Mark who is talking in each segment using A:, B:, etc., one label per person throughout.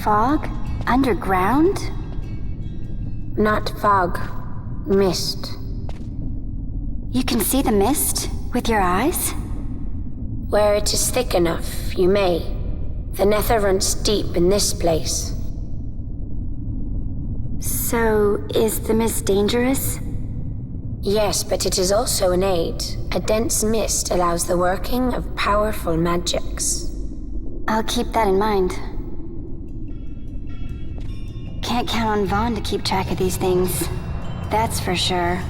A: Fog? Underground?
B: Not fog. Mist.
A: You can see the mist with your eyes?
B: Where it is thick enough, you may. The nether runs deep in this place.
A: So, is the mist dangerous?
B: Yes, but it is also an aid. A dense mist allows the working of powerful magics.
A: I'll keep that in mind. Can't count on Vaughn to keep track of these things. That's for sure.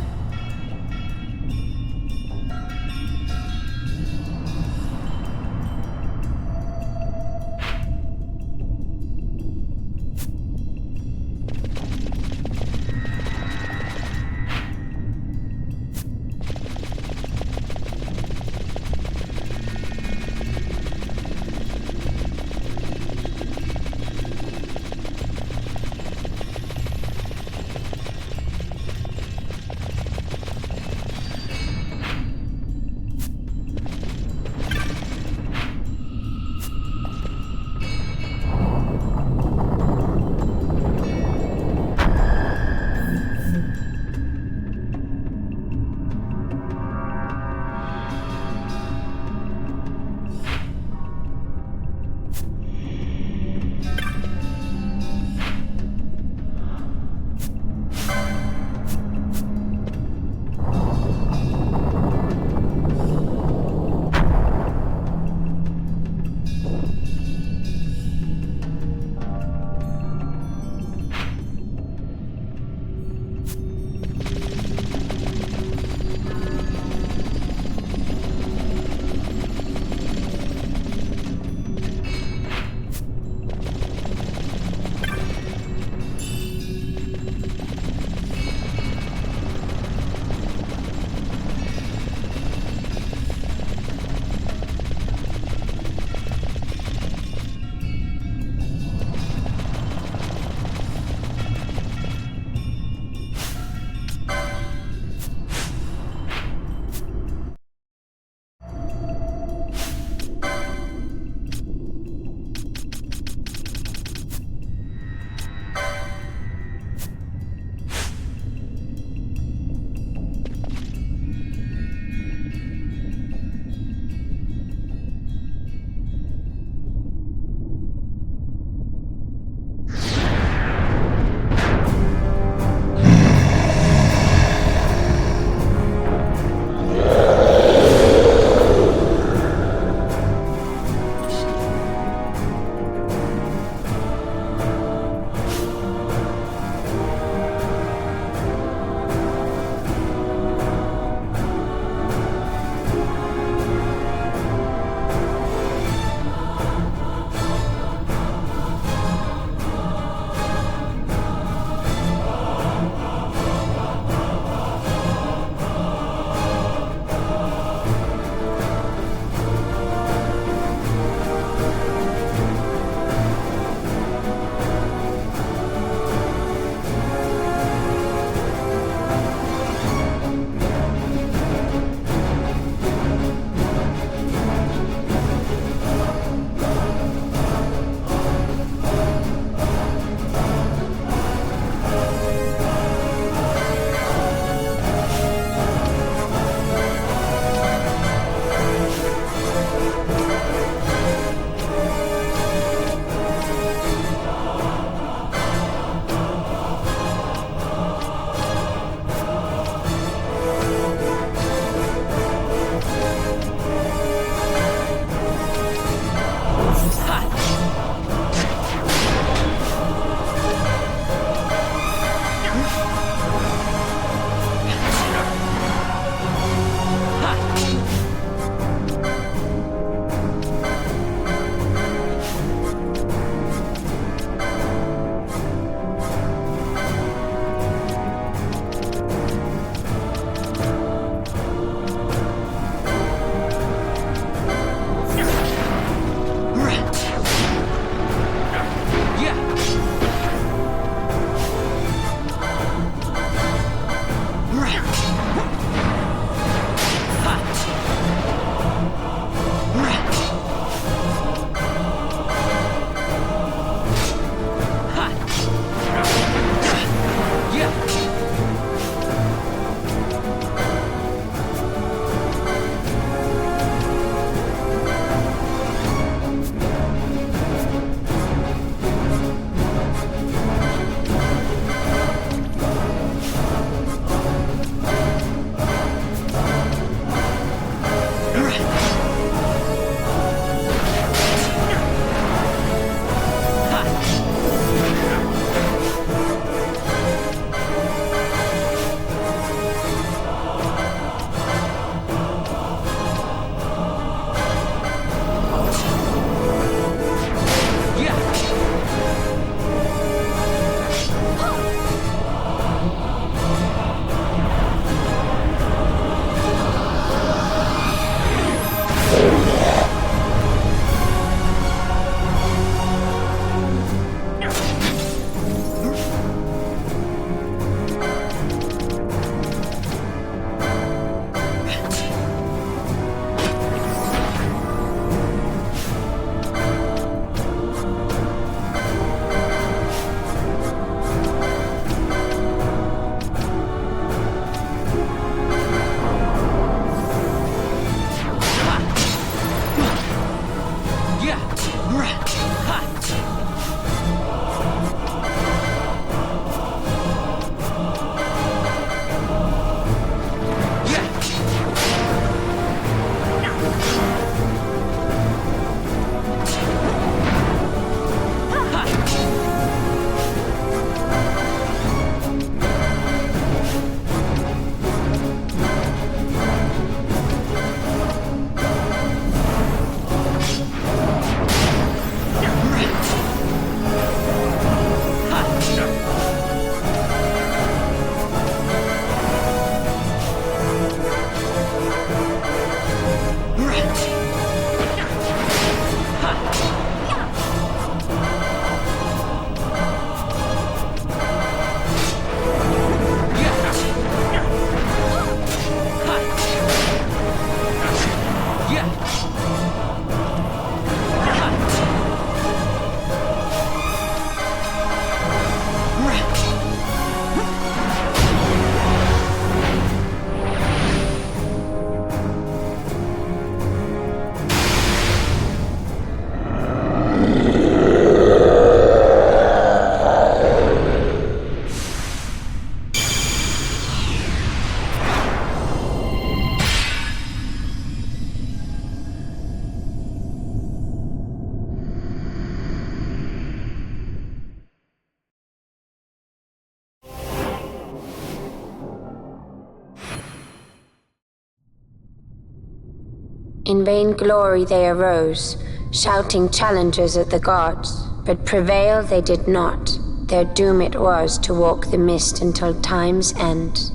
B: In vain glory they arose, shouting challenges at the gods, but prevail they did not. Their doom it was to walk the mist until time's end.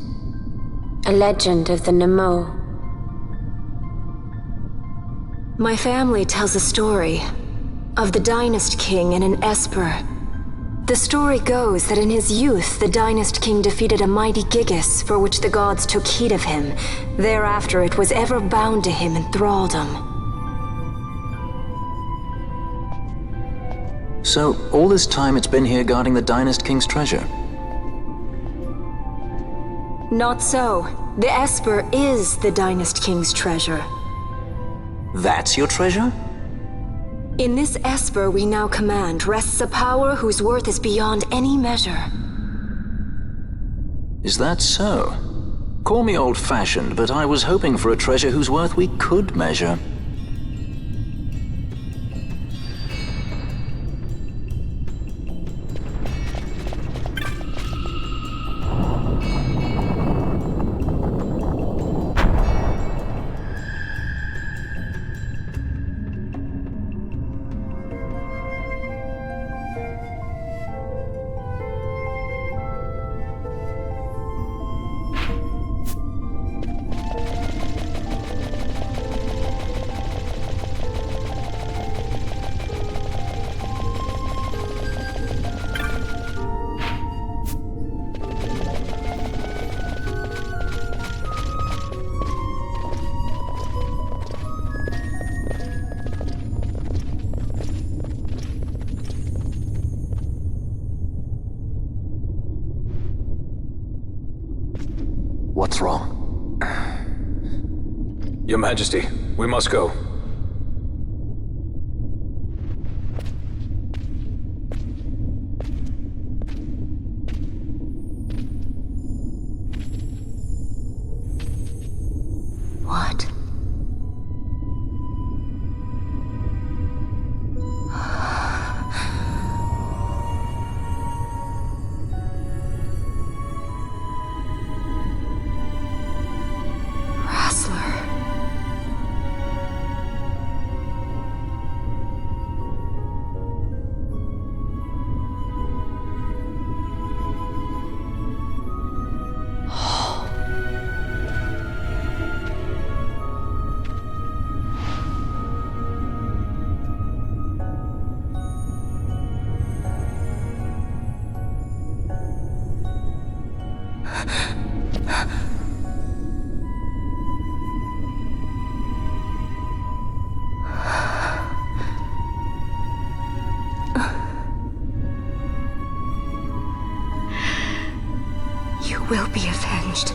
B: A legend of the Nemo.
C: My family tells a story of the Dynast King and an Esper. The story goes that in his youth, the Dynast King defeated a mighty Gigas for which the gods took heed of him. Thereafter it was ever bound to him in thraldom.
D: So, all this time it's been here guarding the Dynast King's treasure?
C: Not so. The Esper is the Dynast King's treasure.
D: That's your treasure?
C: In this Esper we now command rests a power whose worth is beyond any measure.
D: Is that so? Call me old-fashioned, but I was hoping for a treasure whose worth we could measure.
E: What's wrong?
F: Your Majesty, we must go.
C: What? You will be avenged.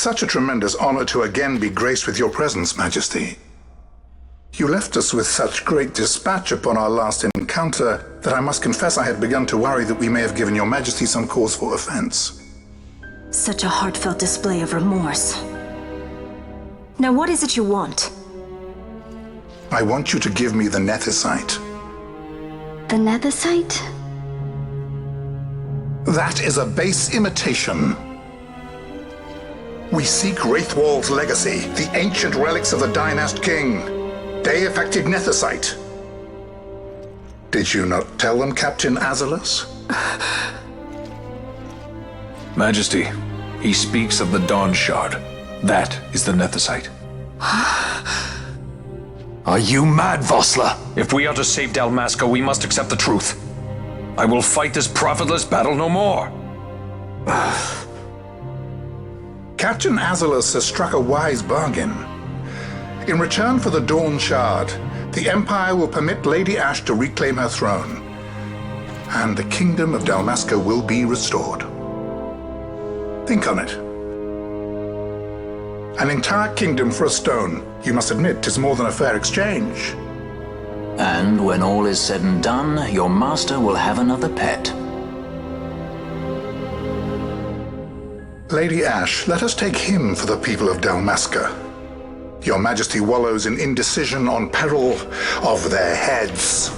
G: Such a tremendous honor to again be graced with your presence, Majesty. You left us with such great dispatch upon our last encounter that I must confess I had begun to worry that we may have given your Majesty some cause for offense.
C: Such a heartfelt display of remorse. Now what is it you want?
G: I want you to give me the Nethicite.
A: The Nethicite?
G: That is a base imitation. We seek Wraithwall's legacy, the ancient relics of the Dynast King. Day-affected Nethicite. Did you not tell them, Captain Azalus?
F: Majesty, he speaks of the Dawn Shard. That is the Nethicite.
E: Are you mad, Vossler?
F: If we are to save Dalmasca, we must accept the truth. I will fight this profitless battle no more.
G: Captain Azalus has struck a wise bargain. In return for the Dawn Shard, the Empire will permit Lady Ash to reclaim her throne, and the Kingdom of Dalmasca will be restored. Think on it. An entire kingdom for a stone. You must admit, 'tis more than a fair exchange.
D: And when all is said and done, your master will have another pet.
G: Lady Ash, let us take him for the people of Dalmasca. Your Majesty wallows in indecision on peril of their heads.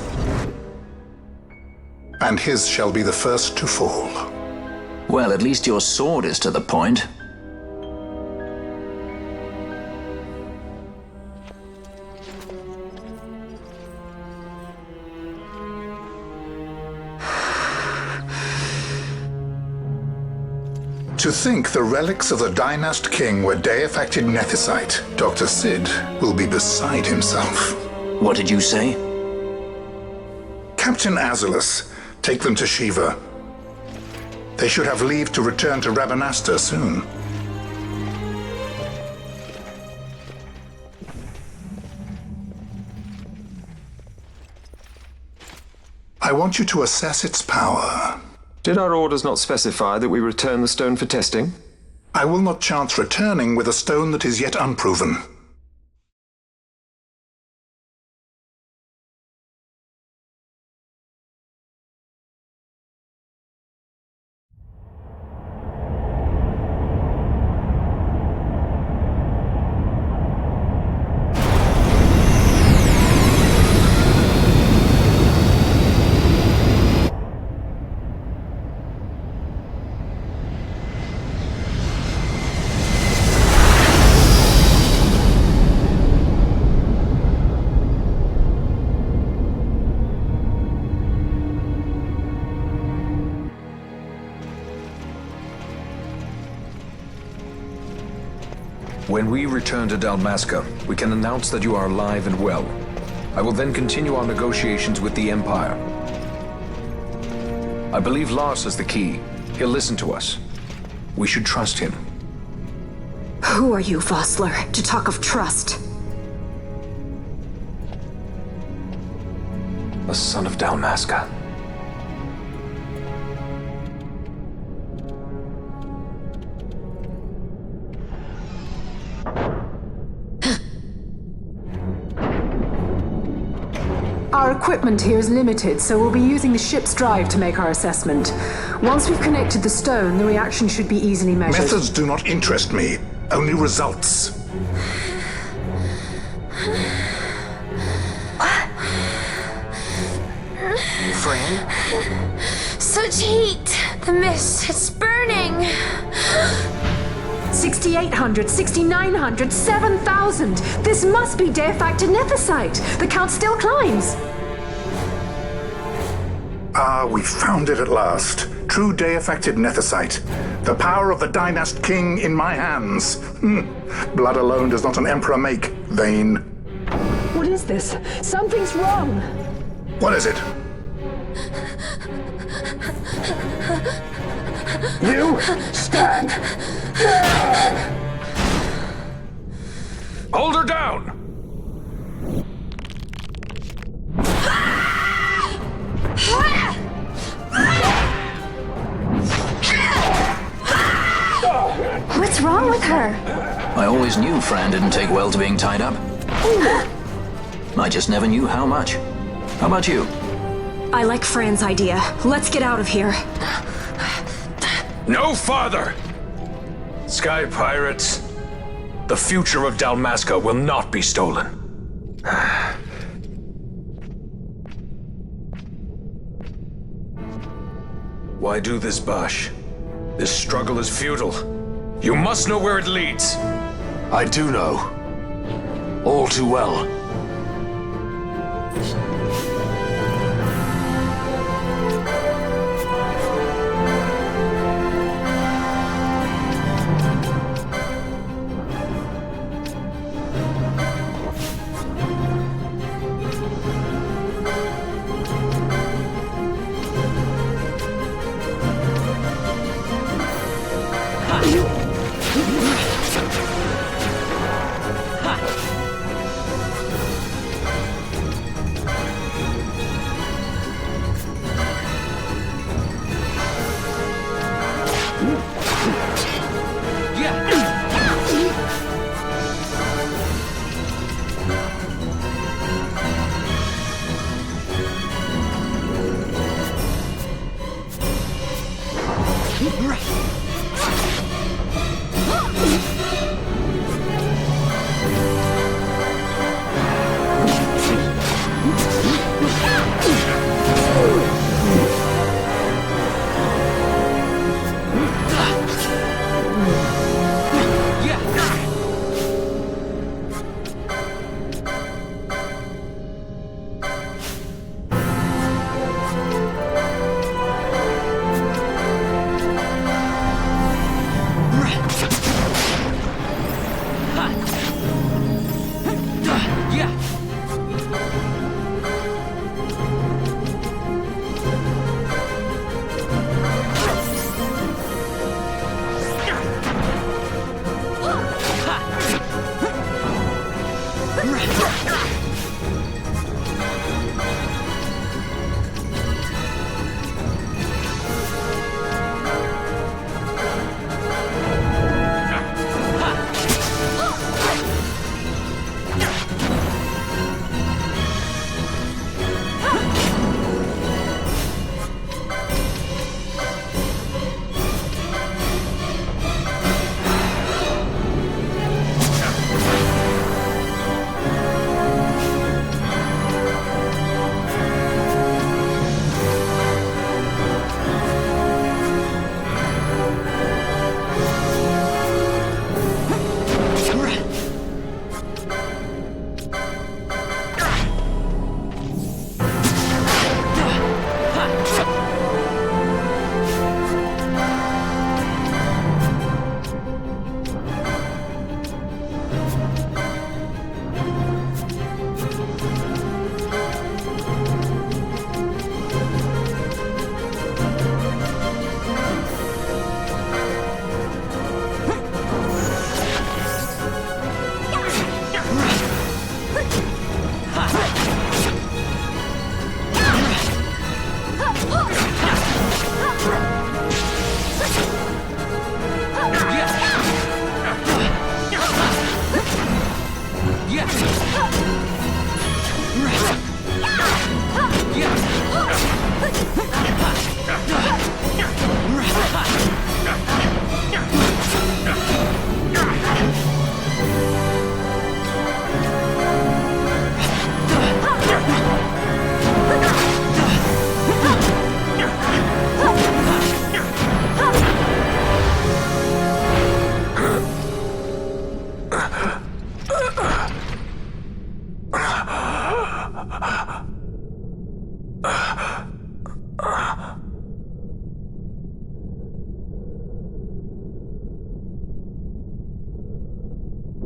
G: And his shall be the first to fall.
D: Well, at least your sword is to the point.
G: To think the relics of the Dynast King were day-affected Nethicite, Dr. Sid will be beside himself.
D: What did you say?
G: Captain Azalus, take them to Shiva. They should have leave to return to Rabanastre soon. I want you to assess its power.
H: Did our orders not specify that we return the stone for testing?
G: I will not chance returning with a stone that is yet unproven.
F: When we return to Dalmasca, we can announce that you are alive and well. I will then continue our negotiations with the Empire. I believe Lars has the key. He'll listen to us. We should trust him.
C: Who are you, Vossler, to talk of trust?
F: A son of Dalmasca.
I: Our equipment here is limited, so we'll be using the ship's drive to make our assessment. Once we've connected the stone, the reaction should be easily measured.
G: Methods do not interest me, only results.
B: Friend? Such heat! The mist, it's burning!
I: 6,800, 6,900, 7,000! This must be day-affected nethicite! The count still climbs!
G: Ah, we found it at last. True day-affected nethicite. The power of the Dynast King in my hands. Blood alone does not an emperor make, vain.
I: What is this? Something's wrong!
G: What is it? You stand!
F: Hold her down!
A: What's wrong with her?
D: I always knew Fran didn't take well to being tied up. I just never knew how much. How about you?
C: I like Fran's idea. Let's get out of here.
F: No farther! Sky Pirates, the future of Dalmasca will not be stolen. Why do this, Bosch? This struggle is futile. You must know where it leads.
E: I do know. All too well.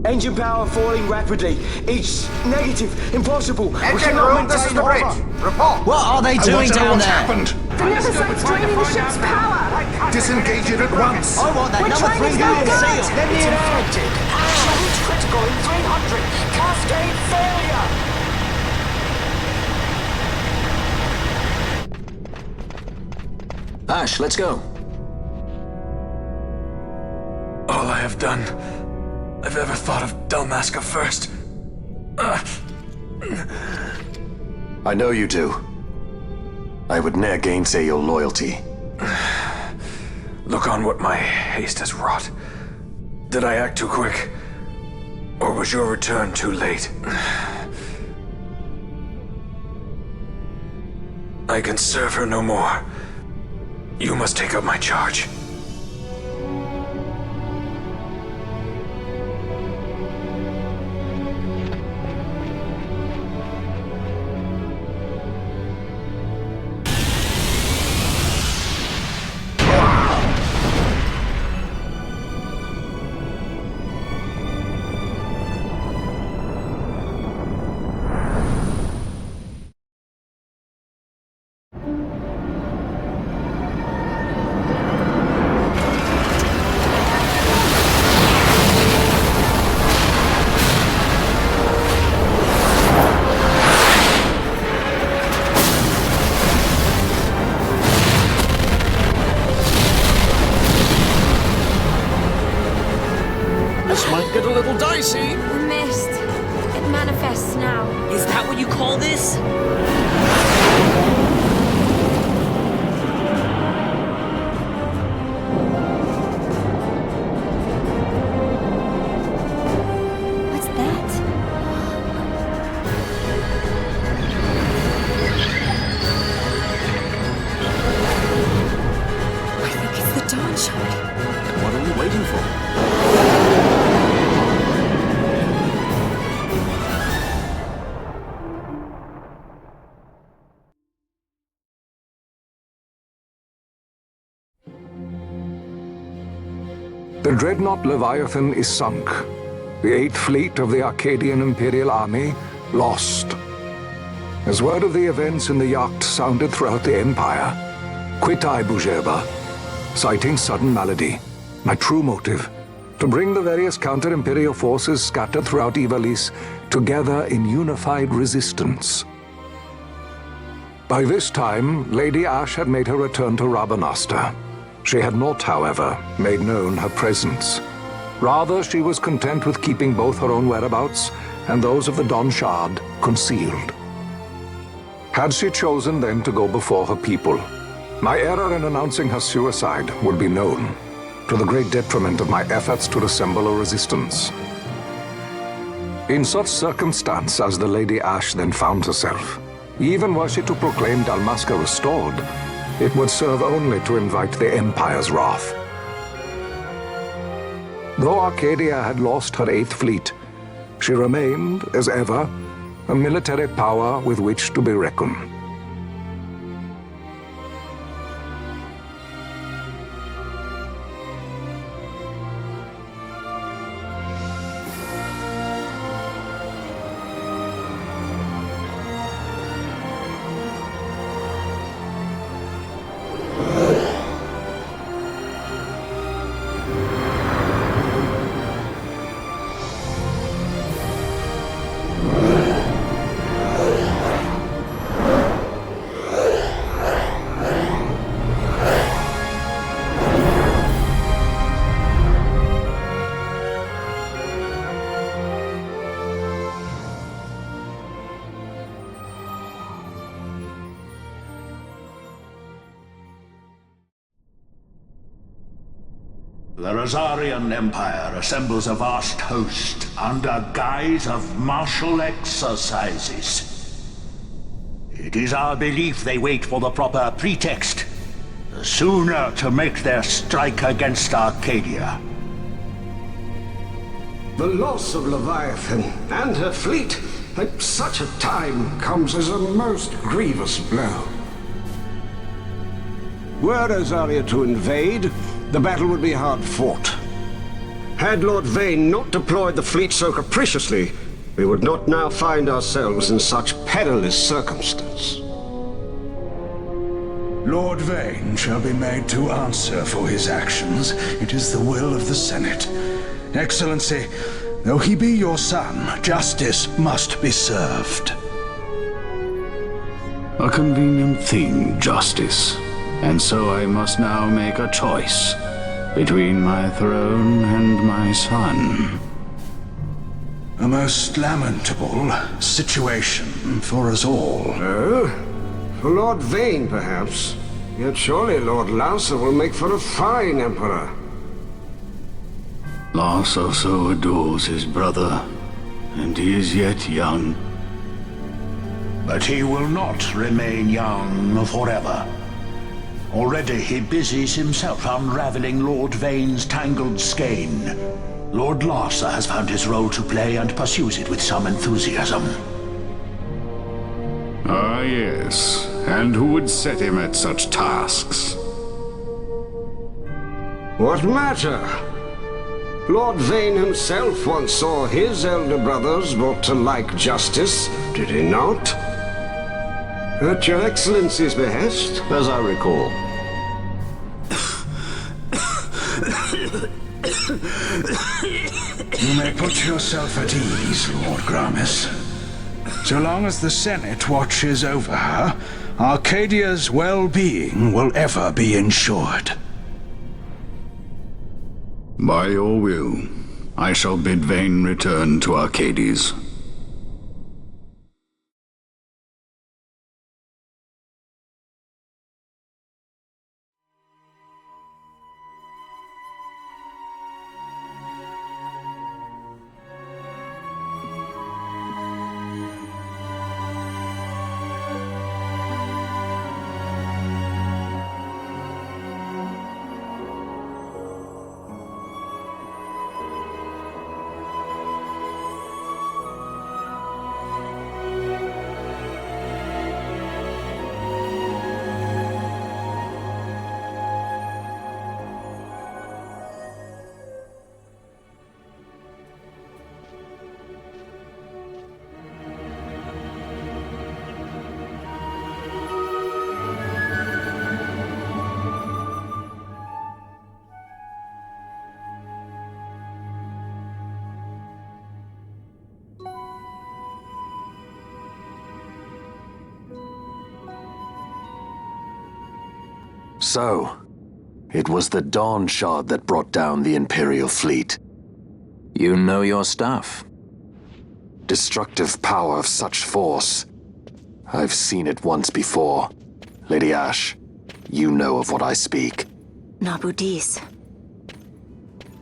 J: Engine power falling rapidly. It's negative. Impossible.
K: Engine room, this is the bridge. Report.
L: What are they doing down there?
G: Happened?
I: The Neversite's draining the ship's power!
G: Disengage it at once.
L: I want that number 3 unit seal.
J: Let me infected. Charge critical in 300. Cascade failure.
D: Ash, let's go.
F: All I have done,
D: I've ever thought of Dalmasca first.
E: I know you do. I would ne'er gainsay your loyalty.
D: Look on what my haste has wrought. Did I act too quick? Or was your return too late? I can serve her no more. You must take up my charge.
L: This might get a little dicey.
B: The mist. It manifests now.
L: Is that what you call this?
A: What's that?
C: I think it's the dawn shard.
L: And what are we waiting for?
F: The dreadnought Leviathan is sunk. The 8th Fleet of the Arcadian Imperial Army lost. As word of the events in the yacht sounded throughout the Empire, quit I Bujeba, citing sudden malady. My true motive, to bring the various counter-imperial forces scattered throughout Ivalice together in unified resistance. By this time, Lady Ash had made her return to Rabanastre. She had not, however, made known her presence. Rather, she was content with keeping both her own whereabouts and those of the Don Shard concealed. Had she chosen then to go before her people, my error in announcing her suicide would be known, to the great detriment of my efforts to assemble a resistance. In such circumstance as the Lady Ash then found herself, even were she to proclaim Dalmasca restored, it would serve only to invite the Empire's wrath. Though Arcadia had lost her 8th Fleet, she remained, as ever, a military power with which to be reckoned.
M: The Rosarian Empire assembles a vast host under guise of martial exercises. It is our belief they wait for the proper pretext, the sooner to make their strike against Arcadia.
N: The loss of Leviathan and her fleet at such a time comes as a most grievous blow. Were Rosaria to invade, the battle would be hard fought. Had Lord Vane not deployed the fleet so capriciously, we would not now find ourselves in such perilous circumstance.
O: Lord Vane shall be made to answer for his actions. It is the will of the Senate. Excellency, though he be your son, justice must be served.
P: A convenient thing, justice. And so I must now make a choice between my throne and my son.
O: A most lamentable situation for us all.
N: Oh? For Lord Vane, perhaps. Yet surely Lord Lancer will make for a fine emperor.
P: Lancer so adores his brother, and he is yet young.
M: But he will not remain young forever. Already he busies himself unraveling Lord Vane's tangled skein. Lord Lancer has found his role to play and pursues it with some enthusiasm.
P: Ah, yes. And who would set him at such tasks?
N: What matter? Lord Vane himself once saw his elder brothers brought to like justice, did he not? At your Excellency's behest, as I recall.
O: You may put yourself at ease, Lord Gramis. So long as the Senate watches over her, Arcadia's well-being will ever be ensured.
P: By your will, I shall bid Vane return to Arcades.
E: So, it was the Dawn Shard that brought down the Imperial fleet.
D: You know your stuff.
E: Destructive power of such force. I've seen it once before. Lady Ash, you know of what I speak.
C: Nabudis.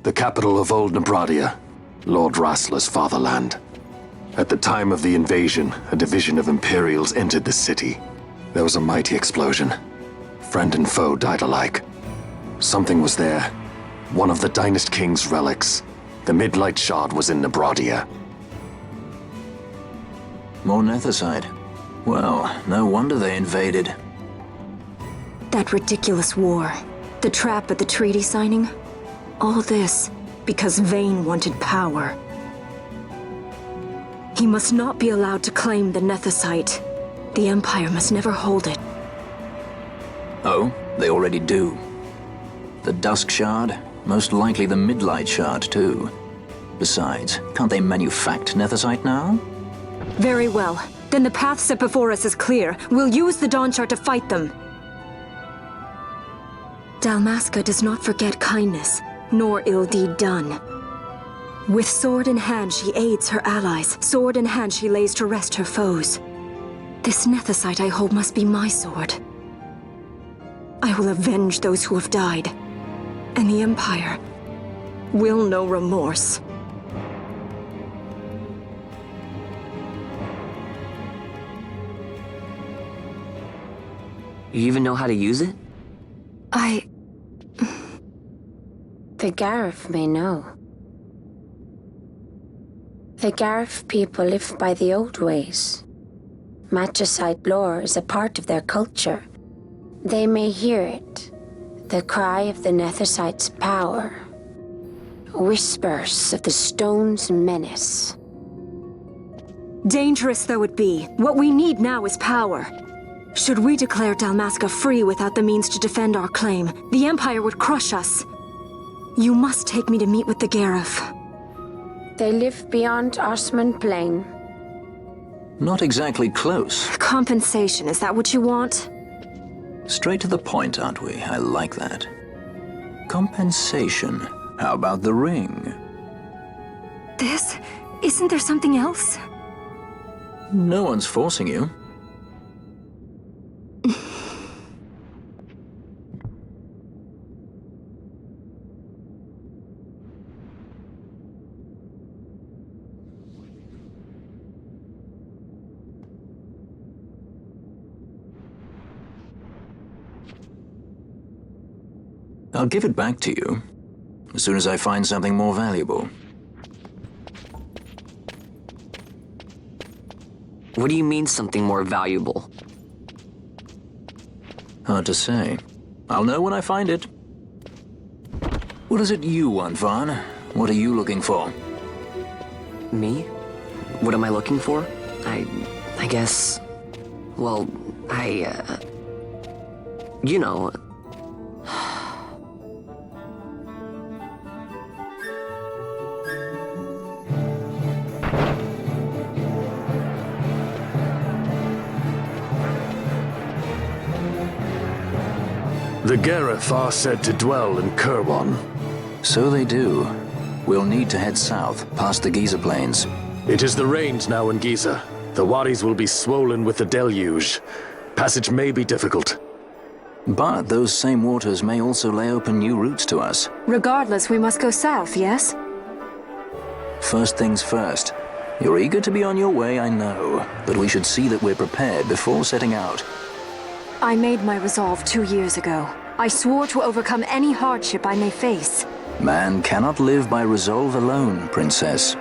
E: The capital of Old Nebradia, Lord Rassler's fatherland. At the time of the invasion, a division of Imperials entered the city. There was a mighty explosion. Friend and foe died alike. Something was there. One of the Dynast King's relics. The Midlight Shard was in Nebradia.
D: More Nethersite. Well, no wonder they invaded.
C: That ridiculous war. The trap at the treaty signing. All this because Vane wanted power. He must not be allowed to claim the Nethersite. The Empire must never hold it.
D: Oh, they already do. The Dusk Shard, most likely the Midlight Shard too. Besides, can't they manufacture Nethersite now?
C: Very well. Then the path set before us is clear. We'll use the Dawn Shard to fight them. Dalmasca does not forget kindness, nor ill deed done. With sword in hand, she aids her allies. Sword in hand, she lays to rest her foes. This Nethersite I hold must be my sword. I will avenge those who have died, and the Empire will know remorse.
L: You even know how to use it?
B: The Garif may know. The Garif people live by the old ways. Magicite lore is a part of their culture. They may hear it, the cry of the Nethersite's power. Whispers of the stone's menace.
C: Dangerous though it be, what we need now is power. Should we declare Dalmasca free without the means to defend our claim, the Empire would crush us. You must take me to meet with the Garif.
B: They live beyond Osman Plain.
D: Not exactly close.
C: Compensation, is that what you want?
D: Straight to the point, aren't we? I like that. Compensation. How about the ring?
C: This Isn't there something else?
D: No one's forcing you. I'll give it back to you as soon as I find something more valuable.
Q: What do you mean something more valuable?
D: Hard to say. I'll know when I find it. What is it you want, Vaughn? What are you looking for?
Q: Me? What am I looking for? I guess... Well, you know...
E: The Gareth are said to dwell in Kirwan.
D: So they do. We'll need to head south, past the Giza Plains.
E: It is the rains now in Giza. The wadis will be swollen with the deluge. Passage may be difficult.
D: But those same waters may also lay open new routes to us.
C: Regardless, we must go south, yes?
D: First things first. You're eager to be on your way, I know. But we should see that we're prepared before setting out.
C: I made my resolve 2 years ago. I swore to overcome any hardship I may face.
D: Man cannot live by resolve alone, Princess.